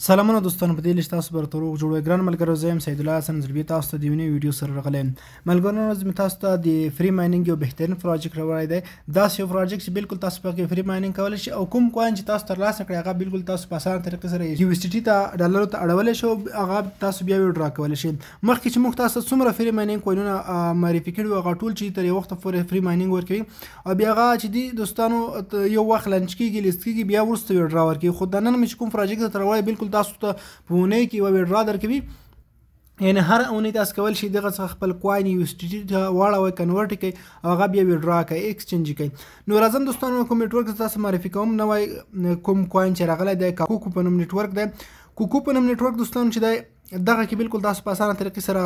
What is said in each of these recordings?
سلامونه دوستانو په دې لښت تاسو بر تروغ جوړوي ګران ملګرو زه یم سید الله حسن زربی تاسو ته د یو ویډیو سره راغلی ملګرو نن تاسو ته د فری مایننګ یو بهترین پروجیکټ راوړی دی دا یو پروجیکټ چې بالکل تاسو په فری مایننګ کولی شئ او کوم کوین چې تاسو ترلاسه کړئ هغه بالکل تاسو په اسانه طریقې سره یو اس ټي ټي ته ډالرو ته اړولی شئ هغه تاسو بیا ویډرا کولی شئ مخکې چې موږ تاسو څومره فری مایننګ کوینونه معرفي کړي وو هغه ټول چې تر یو وخته پورې فری مایننګ ورکوي او بیا هغه چې دی دوستانو یو وخت لنچ کېږي لیست کېږي بیا وروسته ویډرا ورکوي خو دا نن مې چې کوم پروجیکټ ته راوړی بالکل تاسو ته په اونۍ کې یوه ویډرا درکوي یعنې هر اونۍ تاسو کولی شئ دغه څخه خپل کوین یو اس ټي ټي ته واړوئ کنورټ یې کړئ او هغه بیا ویډرا کوئ ایکسچینج یې کوئ نو راځم دوستانو کوم نیټورک تاسو معرفي کوم نوی کوم کوین چې راغلی دی کوکو په نوم نیټورک دی کوکو په نوم نیټورک دوستانو چې دی دغه کې بالکل تاسو په اسانه طریقې سره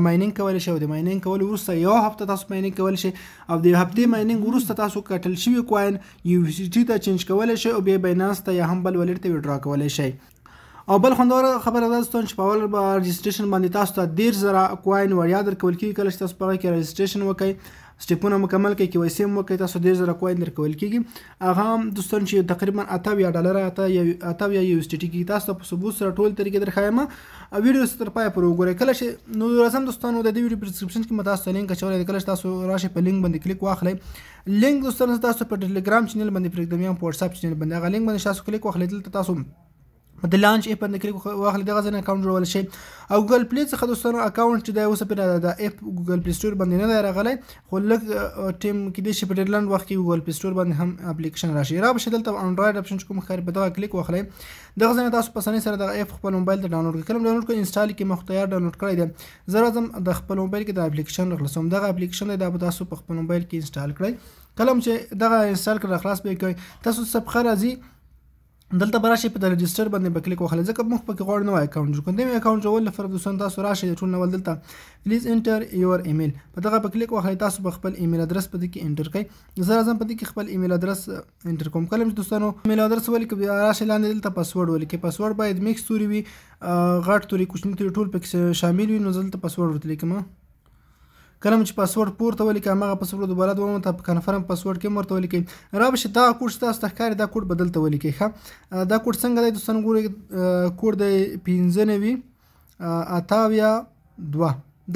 مایننګ کولی شئ او د مایننګ کولو وروسته یوه هفته تاسو مایننګ کولی شئ او د هفتې مایننګ وروسته تاسو کټل شوي کوین یو اس ټي ټي ته چینج کولی شئ او بیا باینانس ته یا هم بل والټ ته ویډرا کولی شئ او بل خوندوره خبره ده دوستان چې په اول به رجسټریشن باندې تاسو ته 10000 کوین وړیا درکول کېږي کله چې تاسو په هغه کې رجسټریشن وکړئ سټیپونه مکمل کړئ کې وایسي هم وکړئ تاسو 10000 کوین درکول کېږي هغه هم دوستان چې تقریبا 88 یا یو اس ټي ټي کې تاسو په ثبوت سره ټول طریقې درښایم ویډیو تر پای پورې وګورئ کله چې نو راځم دوستانو د دې ویډیو په ډسکرپشن کې مې تاسو ته لینک اچولی دی کله چې تاسو راشئ په لینک باندې کلیک واخلئ لینک دوستانو تاسو په ټیلیګرام چینل باندې پرېږدم یا په واتساپ چینل باندې هغه لینک باندې تاسو کلیک واخلئ دلته تاسو د لانچ اپ باندې کلیک واخلئ دغه ځای نه اکاونټ جوړولی شئ او ګوګل پلی څخه دوستانو اکاونټ چې دی اوس پرې د اپ ګوګل پلی سټور باندې نه دی راغلی خو لږ ټیم کیدای شي په ډېر لنډ وخت کې ګوګل پلی سټور باندې هم اپلیکیشن راشي را به شي دلته انډراید اپشن چې کوم ښکاري په دغه کلیک واخلئ دغه ځای نه تاسو په اسانۍ سره دغه اپ خپل موبایل ته ډاونلوډ کړئ کله ډاونلوډ کړئ انسټال کړئ ما خو تیار ډاونلوډ کړی دی زه راځم د خپل موبایل کې د اپلیکیشن راخلاصوم دغه اپلیکیشن دی دا به تاسو په خپل موبایل کې انسټال کړئ کله چې دغه انسټال کړئ راخلاص به یې کوئ تاسو صفحه راځي دلته به راشئ په د رجسټر باندې به کلیک وخلئ ځکه موږ پکې غواړو نوی اکاونټ جوړ کړو نوی اکاونټ جوړولو لپاره دوستان تاسو راشئ ټول نول دلته پلیز انټر یور ایمیل په دغه په کلیک وخلئ تاسو به خپل ایمیل ادرس په دې کې انټر کړئ زه راځم په دې کې خپل ایمیل ادرس انټر کوم کله چې دوستانو ایمیل ادرس ولیکئ بیا راشئ لاندې دلته پاسورډ ولیکئ پاسورډ باید میکس توري وي غټ توري کوچني توري ټول پکې شامل وي نو زه دلته پاسورډ ورته لیکم کله چې پاسورډ پورته ولیکئ هماغه پاسورډ دوباره دوم ته په کنفرم پاسورډ کې ورته ولیکئ را به شي دغه کوډ چې تاسو ته ښکاري دا کوډ به دلته ولیکئ ښه دا کوډ څنګه دی دوستانو ګورئ کوډ دی 95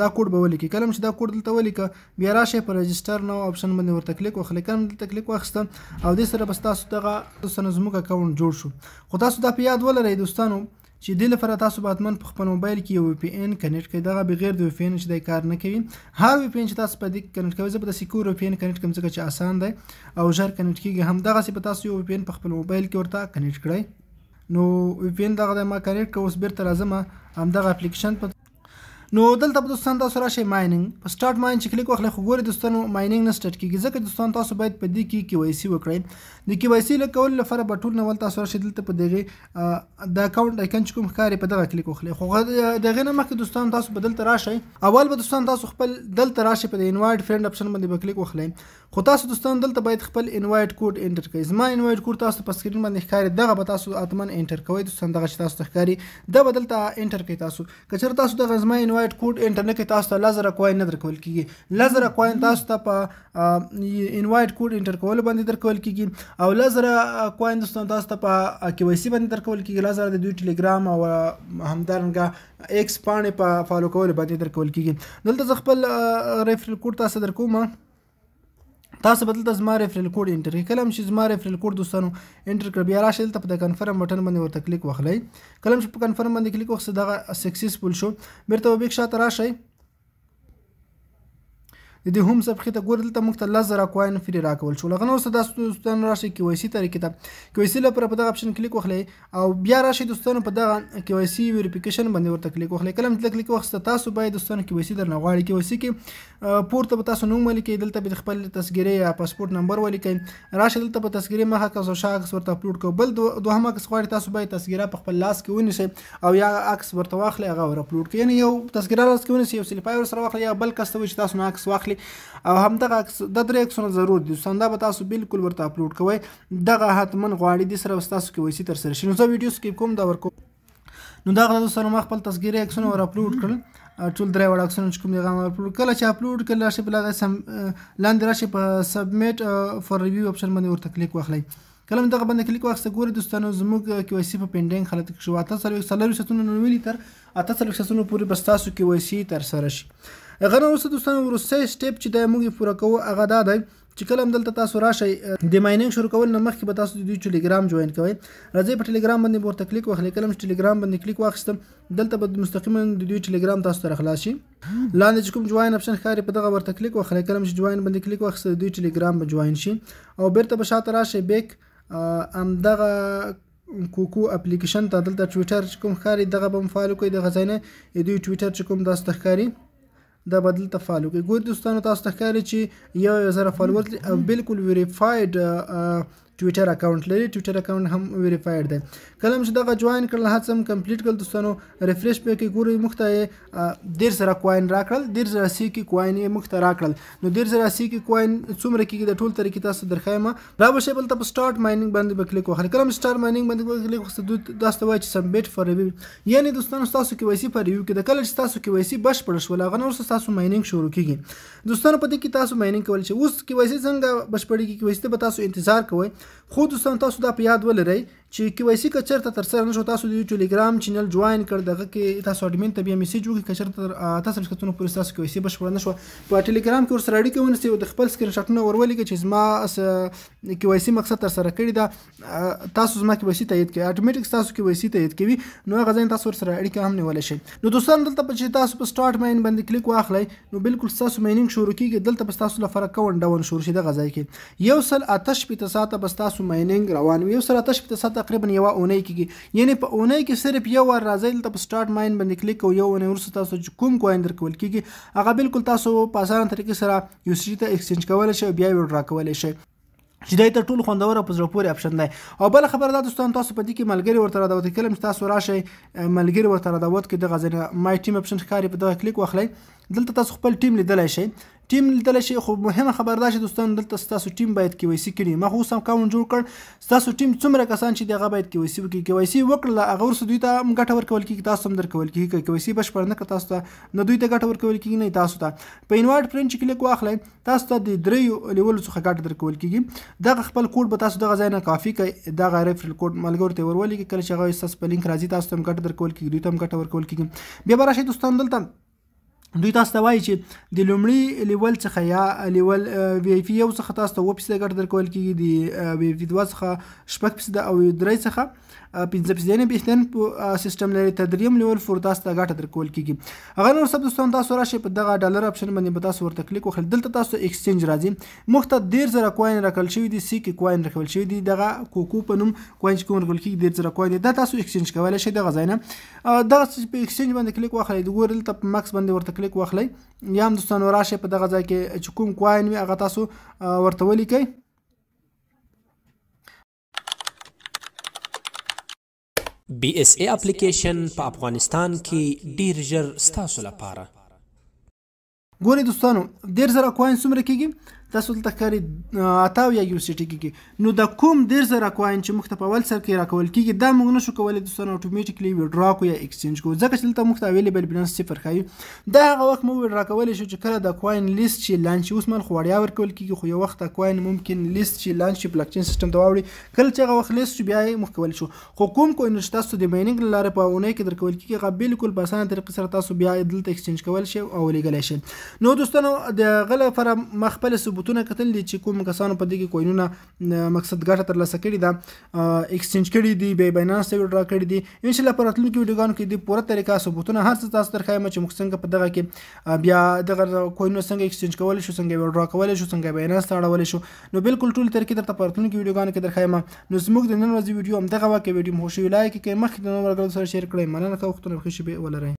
دا کوډ به ولیکئ کله چې دا کوډ دلته ولیکه بیا راشئ په رجسټر نو آپشن باندې ورته کلیک واخلئ کله دلته کلیک واخیسته او دې سره بس تاسو دغه دوستانو زموږ اکاونټ جوړ شو خو تاسو دا په یاد ولرئ دوستانو چې دې لپاره تاسو به حتما په خپل موبایل کې یو وی پی ان کنیکټ کړئ دغه بغیر د وی پی ان چې دی کار نه کوي هر وی پی ان چې تاسو په دې کنیکټ کوئ زه به د سکیور وی پی ان کنیکټ کوم ځکه چې اسان دی او ژر کنیکټ کېږي همدغسې به تاسو یو وی پی ان په خپل موبایل کې ورته کنیکټ کړئ نو وی پی ان دغه دی ما کنیکټ کړ اوس بیرته راځم همدغه اپلیکیشن په نو دلته به دوستان تاسو راشئ مایننګ په سټارټ ماین چې کلیک واخلئ خو ګورئ دوستانو مایننګ نه سټارټ کېږي ځکه دوستان تاسو باید په دې کې کې وای سی وکړئ د کې وای سی کولو لپاره به ټول نول تاسو راشئ دلته په دغه د اکاونټ آیکن چې کوم ښکاري په دغه کلیک واخلئ خو دغه نه مخکې دوستان تاسو به دلته راشئ اول به دوستان تاسو خپل دلته راشئ په د انوایټ فرند اپشن باندې به کلیک واخلئ خو تاسو دوستان دلته باید خپل انوایټ کوډ انټر کړئ زما انوایټ کوډ تاسو په سکرین باندې ښکاري دغه به تاسو اتمن انټر کوئ دوستان دغه چې تاسو ته ښکاري دا به دلته انټر کړئ تاسو که چېرته تاسو دغه زما انوایټ کوډ انټر نه کړئ تاسو ته 1000 کوین نه درکول کېږي 1000 کوین تاسو ته په انوایټ کوډ انټر کولو باندې درکول کېږي او 1000 کوین دوستان تاسو ته په کې وای سی باندې درکول کېږي 1000 د دوی ټیلیګرام او همدارنګه ایکس پاڼې په فالو کولو باندې درکول کېږي دلته زه خپل ریفرل کوډ تاسو درکوم تاسو به دلته زما ریفرل کوډ انټر کړئ کله چې زما ریفرل کوډ دوستانو انټر کړ بیا راشئ دلته په د کنفرم بټن باندې ورته کلیک واخلئ کله چې په کنفرم باندې کلیک واخیسته دغه سکسیسفول شو بیرته به بیک شاته راشئ د دې هم صفحې ته ګورئ دلته موږ ته 10000 کوین فری راکول شو لغه نو څه داسې دوستانو راشئ کې وای سی طریقې ته کې وای سی لپاره په دغه اپشن کلیک واخلئ او بیا راشئ دوستانو په دغه کې وای سی ویریفیکیشن باندې ورته کلیک واخلئ کله چې کلیک واخیسته تاسو باید دوستانو کې وای سی درنه غواړي کې وای سی کې پورته به تاسو نوم ولیکئ دلته به خپل تذکیره یا پاسپورت نمبر ولیکئ راشئ دلته په تذکیره مخه کس او شا عکس ورته اپلوډ کړئ بل دوهم عکس غواړئ تاسو باید تذکیره په خپل لاس کې ونیسئ او یا عکس ورته واخلئ هغه ور اپلوډ کړئ یعنې یو تذکیره لاس کې ونیسئ یو سلیپای ورسره واخلئ یا بل کس ته وایي چې تاسو عکس واخلئ او همدغه عکس د 3 عکسونه ضرور دي دا به تاسو بالکل ورته اپلوډ کوئ دغه حتما غواړي دې سره تاسو کې وای سی تر سره شي نو زه ویډیو سکیپ کوم دا ورکوم نو دغه دوستانو ما خپل تذکیره عکسونه ور اپلوډ کړل ټول درې وړ عکسونه چې کوم دی هغه اپلوډ کله چې اپلوډ کړل راشئ په لاندې راشئ په سبمیټ فور ریویو اپشن باندې ورته کلیک واخلئ کله مې دغه باندې کلیک واخیسته ګورئ دوستانو زموږ KYC په پینډینګ حالت کې شو 48 ساعتونو نه ویلي تر 48 ساعتونو پورې به ستاسو KYC ترسره شي. هغه نه وروسته دوستانو وروستی سټیپ چې دی موږ یې پوره کوو هغه دا دی چې کله هم دلته تاسو راشئ د ماینینګ شروع کول نه مخکې به تاسو د دوی ټیلیګرام جوین کوئ. راځئ په ټیلیګرام باندې ورته کلیک واخلئ. کله چې ټیلیګرام باندې کلیک واخیستم دلته به مستقیما د دوی ټیلیګرام تاسو ته راخلاص شي. لاندې چې کوم جوین اپشن ښکاري په دغه ورته کلیک واخلئ. کله چې جوین باندې کلیک واخیست د دوی ټیلیګرام به جوین شي او بیرته به شاته راشئ بیک همدغه کوکو اپلیکیشن ته دلته ټویټر چې کوم ښکاري دغه به هم فالو کوئ. دغه ځای نه د دوی ټویټر چې کوم تاسو ته ښکاري دا به دلته فالو کوئ. ګورئ دوستانو تاسو ته ښکاري چې 1000 فالوور او بالکل ویریفاید ټویټر اکاونټ لري. ټویټر اکاونټ هم ویریفاید دی. کله چې دغه جوین کړل هڅه هم کمپلیټ کړل دوستانو ریفریش پې کې ګورئ موږ ته 1.5 کوین راکړل 1.5 سیکې کوین یې موږ ته راکړل. نو 1.5 سیکې کوین څومره کېږي د ټول طریقې تاسو درښایم. را به شئ بلته په سټارټ ماینینګ باندې به کلیک وخلئ. کله چې سټارټ ماینینګ باندې کلیک وخلئ داسې ته وایي چې سبمیټ فار ریویو یعنې دوستانو ستاسو KYC په ریویو کې د کله چې ستاسو KYC بشپړ شول هغه نه وروسته ستاسو ماینینګ شروع کېږي. دوستانو په دې کې تاسو ماینینګ کولی شئ. اوس KYC څنګه بشپړېږي KYC ته به تاسو انتظار کوئ خو دوستانو تاسو دا په یاد ولرئ چې KYC که چېرته ترسره نه شو تاسو د ټیلیګرام چینل جوین کړ دغه کې تاسو اډمین ته بیا میسیج وکړئ که چېرته 48 ساعتونو پورې ستاسو KYC بشپړه نه شوه په ټیلیګرام کې ورسره اړیکه ونیسئ او د خپل سکرین شاټونه ور ولیکئ چې زما KYC مقصد ترسره کړي ده تاسو زما KYC تایید کړئ اټومیټیک ستاسو KYC تایید کوي نو هغه ځای تاسو ورسره اړیکه هم نیولی شئ. نو دوستانو دلته چې تاسو په سټارټ ماین باندې کلیک واخلئ نو بالکل ستاسو ماینینګ شروع کېږي. دلته به ستاسو لپاره کاونټ ډاون شروع شي دغه ځای کې 148 ساعته به ستاسو ماینینګ روان وي. 148 ساعته تقریبا یوه اونۍ کېږي یعنې په اونۍ کې صرف یو وار راځئ دلته په سټارټ ماین باندې کلیک کوئ. یو اونۍ وروسته تاسو چې کوم کوین درکول کېږي هغه بالکل تاسو په اسانه طریقې سره USDT ته ایکسچینج کولی شئ او بیا یې وډرا کولی شئ چې دا تر ټولو خوندور او په زړه پورې اپشن دی. او بله خبره دا دوستان تاسو په دې کې ملګري ورته رادوت کله چې تاسو راشئ ملګري ورته رادوت کې دغه ځای مای ټیم اپشن ښکاري په دغه کلیک واخلئ. دلته تاسو خپل ټیم لیدلی شئ. ټیم لیدلی شئ خو مهمه خبر دا چې دوستان دلته ستاسو ټیم باید KYC کړي. ما خو اوس هم اکاونټ جوړ کړ ستاسو ټیم څومره کسان چې دي هغه باید KYC وکړي. KYC وکړله هغه وروسته دوی ته هم ګټه ورکول کېږي تاسو هم درکول کېږي. که KYC بشپړ نه کړه تاسو ته نه دوی ته ګټه ورکول کېږي نه تاسو ته. په انوایټ فرینډ چې کلیک واخلئ تاسو ته د 3 لیولو څخه ګټه درکول کېږي. دغه خپل کوډ به تاسو دغه ځای نه کافي کړئ دغه ریفرل کوډ ملګرو ته ور ولیکئ. کله چې هغه ستاسو په لینک راځي تاسو ته هم ګټه درکول کېږي دوی ته هم ګټه ورکول کېږي. بیا به راشئ دوستان دلته دوی تاسو ته وایي چې د لومړي لیول څخه یا لیول VIP 1 څخه تاسو ته 7% ګټه درکول کېږي د VIP 2 څخه 6% او 3 څخه 15% بهترین سیستم لري. تر دریم لیول پورې تاسو ته ګټه درکول کېږي. هغه نور سب دوستان تاسو راشئ په دغه ډالر اپشن باندې به تاسو ورته کلیک وکړئ. دلته تاسو ایکسچینج راځي موږ ته 1.5 کوین راکړل شوي دي سیکې کوین راکړل شوي دي دغه کوکو په نوم کوین چې کوم راکړل کېږي 1.5 کوین دا تاسو ایکسچینج کولی شئ دغه ځای نه دغه په ایکسچینج باندې کلیک واخلئ. د ګورئ دلته په ماکس باندې ورته کلیک واخلئ یا هم دوستانو راشئ په دغه ځای کې چې کوم کوین وي هغه تاسو ورته ولیکئ. BSA اپلیکیشن په افغانستان کې ډیر ژر ستاسو لپاره. ګورئ دوستانو 1.5 کوین څومره کېږي تاسو دلته ښکاري 88 USDT کېږي. نو د کوم 1.5 کوین چې موږ ته په اول سر کې راکول کېږي دا موږ نشو کولی دوستانو اټومیټیکلی وډرا کړو یا ایکسچینج کړو ځکه چې دلته موږ ته اویلیبل بیلانس 0 ښایي. دا هغه وخت موږ وډرا کولی شو چې کله د کوین لیست چې لانچ شي اوس مهال خو وړیا ورکول کېږي خو یو وخت کوین ممکن لیست چې لانچ شي بلاک چین سیستم ته واوړي کله چې هغه وخت لیست شي بیا یې موږ کولی شو. خو کوم کوین چې تاسو د ماینینګ له لارې په اونۍ کې درکول کېږي هغه بالکل په اسانه طریقې سره تاسو بیا دلته ایکسچینج کولی شئ او لیږلی شئ. نو دوستانو د هغه لپاره ما خپل ثبوتونه کتل دي چې کوم کسانو په دې کې کوینونه مقصد ګټه ترلاسه کړې ده ایکسچینج کړي دي بیا باینانس ته وډرا کړي دي. انشاءالله په راتلونکي ویډیوګانو کې د پوره طریقه ثبوتونه هر څه تاسو درښایم چې موږ څنګه په دغه کې بیا دغه کوینونه څنګه ایکسچینج کولی شو څنګه وډرا کولی شو څنګه باینانس ته اړولی شو. نو بالکل ټول طریقې درته په راتلونکي ویډیوګانو کې درښایم. نو زموږ د نن ورځې ویډیو همدغه وه که ویډیو مو خوښ وي لایک یې کړئ مخکې د نورو ملګرو سره شیر کړئ. مننه ښه وختونه ښه شیبې ولرئ.